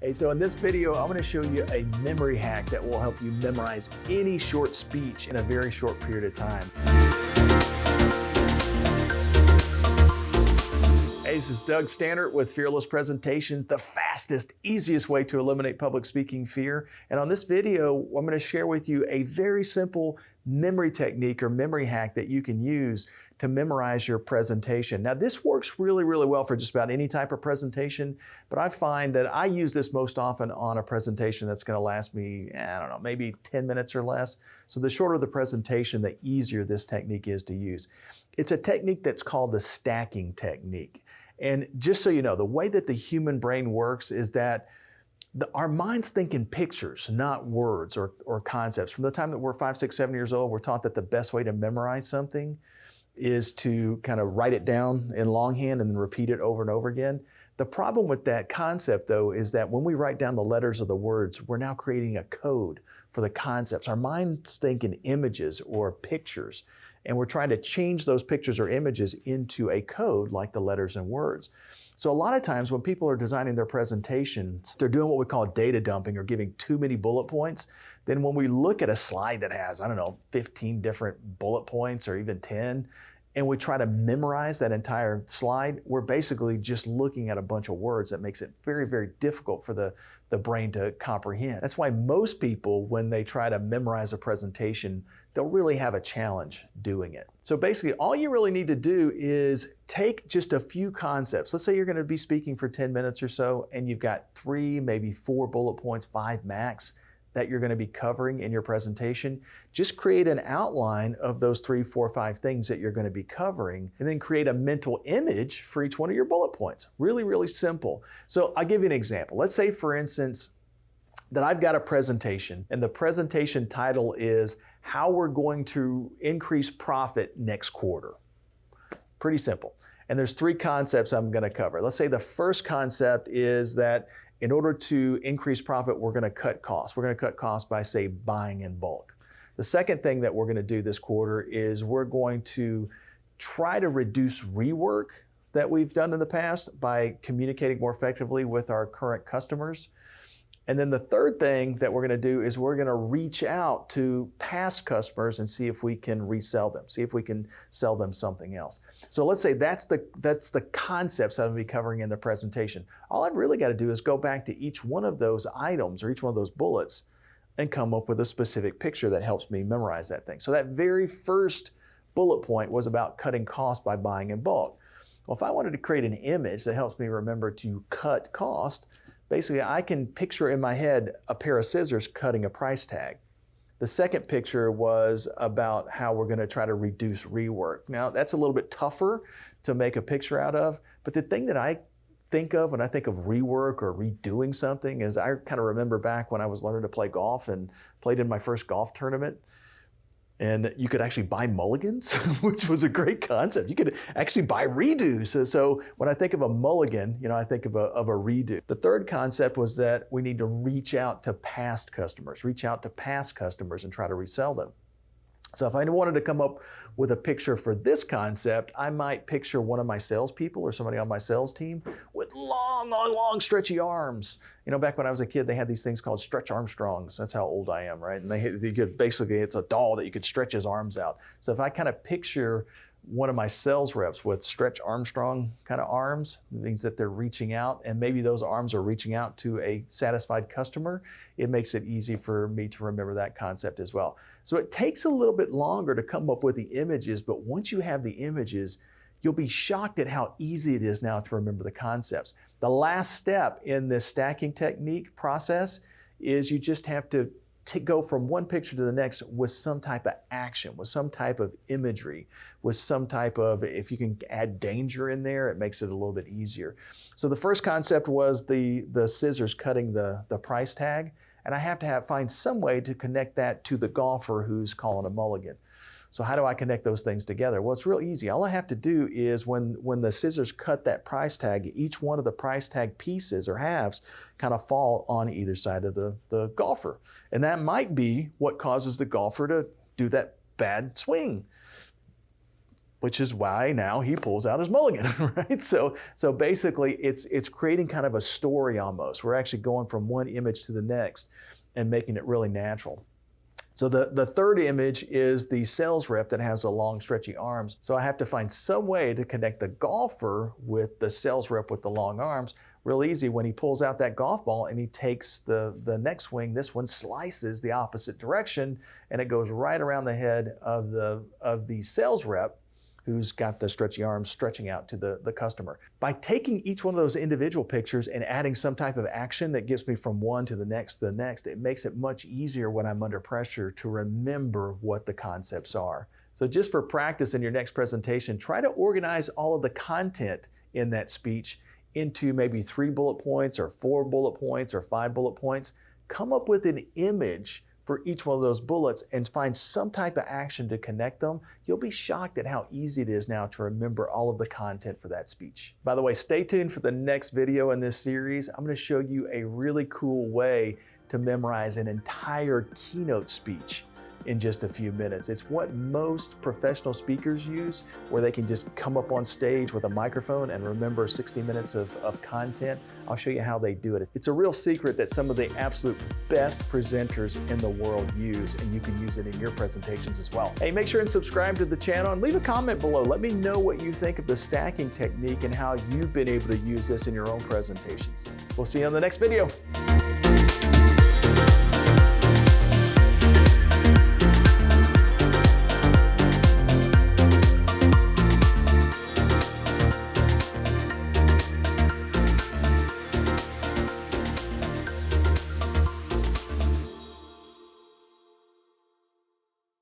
Hey, so in this video, I'm going to show you a memory hack that will help you memorize any short speech in a very short period of time. Hey, this is Doug Stannard with Fearless Presentations, the fastest, easiest way to eliminate public speaking fear. And on this video, I'm going to share with you a very simple memory technique or memory hack that you can use to memorize your presentation. Now, this works really, really well for just about any type of presentation, but I find that I use this most often on a presentation that's going to last me, I don't know, maybe 10 minutes or less. So the shorter the presentation, the easier this technique is to use. It's a technique that's called the stacking technique. And just so you know, the way that the human brain works is that our minds think in pictures, not words or concepts. From the time that we're 5, 6, 7 years old, we're taught that the best way to memorize something is to kind of write it down in longhand and then repeat it over and over again. The problem with that concept, though, is that when we write down the letters of the words, we're now creating a code for the concepts. Our minds think in images or pictures, and we're trying to change those pictures or images into a code like the letters and words. So a lot of times when people are designing their presentations, they're doing what we call data dumping or giving too many bullet points. Then when we look at a slide that has, 15 different bullet points or even 10, and we try to memorize that entire slide, we're basically just looking at a bunch of words that makes it very, very difficult for the brain to comprehend. That's why most people, when they try to memorize a presentation, they'll really have a challenge doing it. So basically, all you really need to do is take just a few concepts. Let's say you're going to be speaking for 10 minutes or so, and you've got 3, maybe 4 bullet points, 5 max, that you're going to be covering in your presentation. Just create an outline of those 3, 4, 5 things that you're going to be covering, and then create a mental image for each one of your bullet points. Really, really simple. So I'll give you an example. Let's say, for instance, that I've got a presentation, and the presentation title is how we're going to increase profit next quarter. Pretty simple. And there's 3 concepts I'm going to cover. Let's say the first concept is that in order to increase profit, we're going to cut costs. We're going to cut costs by, say, buying in bulk. The second thing that we're going to do this quarter is we're going to try to reduce rework that we've done in the past by communicating more effectively with our current customers. And then the third thing that we're going to do is we're going to reach out to past customers and see if we can resell them, see if we can sell them something else. So let's say that's the concepts that I'll be covering in the presentation. All I've really got to do is go back to each one of those items or each one of those bullets and come up with a specific picture that helps me memorize that thing. So that very first bullet point was about cutting costs by buying in bulk. Well, if I wanted to create an image that helps me remember to cut cost, basically, I can picture in my head a pair of scissors cutting a price tag. The second picture was about how we're going to try to reduce rework. Now, that's a little bit tougher to make a picture out of, but the thing that I think of when I think of rework or redoing something is I kind of remember back when I was learning to play golf and played in my first golf tournament. And you could actually buy mulligans, which was a great concept. You could actually buy redos. So when I think of a mulligan, I think of a redo. The third concept was that we need to reach out to past customers and try to resell them. So if I wanted to come up with a picture for this concept, I might picture one of my salespeople or somebody on my sales team with long, stretchy arms. Back when I was a kid, they had these things called Stretch Armstrongs. That's how old I am, right? And it's a doll that you could stretch his arms out. So if I kind of picture one of my sales reps with Stretch Armstrong kind of arms, it means that they're reaching out, and maybe those arms are reaching out to a satisfied customer. It makes it easy for me to remember that concept as well. So it takes a little bit longer to come up with the images, but once you have the images, you'll be shocked at how easy it is now to remember the concepts. The last step in this stacking technique process is you just have to go from one picture to the next with some type of action, with some type of imagery, with some type of, if you can add danger in there, it makes it a little bit easier. So the first concept was the scissors cutting the price tag, and I have to find some way to connect that to the golfer who's calling a mulligan. So how do I connect those things together? Well, it's real easy. All I have to do is when the scissors cut that price tag, each one of the price tag pieces or halves kind of fall on either side of the golfer. And that might be what causes the golfer to do that bad swing. which is why now he pulls out his mulligan, right? So basically it's creating kind of a story almost. We're actually going from one image to the next and making it really natural. So the third image is the sales rep that has the long stretchy arms. So I have to find some way to connect the golfer with the sales rep with the long arms. Real easy. When he pulls out that golf ball and he takes the next swing, this one slices the opposite direction and it goes right around the head of the sales rep who's got the stretchy arms stretching out to the customer. By taking each one of those individual pictures and adding some type of action that gets me from one to the next, it makes it much easier when I'm under pressure to remember what the concepts are. So just for practice in your next presentation, try to organize all of the content in that speech into maybe 3 bullet points or 4 bullet points or 5 bullet points. Come up with an image for each one of those bullets and find some type of action to connect them. You'll be shocked at how easy it is now to remember all of the content for that speech. By the way, stay tuned for the next video in this series. I'm going to show you a really cool way to memorize an entire keynote speech in just a few minutes. It's what most professional speakers use, where they can just come up on stage with a microphone and remember 60 minutes of content. I'll show you how they do it. It's a real secret that some of the absolute best presenters in the world use, and you can use it in your presentations as well. Hey, make sure and subscribe to the channel and leave a comment below. Let me know what you think of the stacking technique and how you've been able to use this in your own presentations. We'll see you on the next video.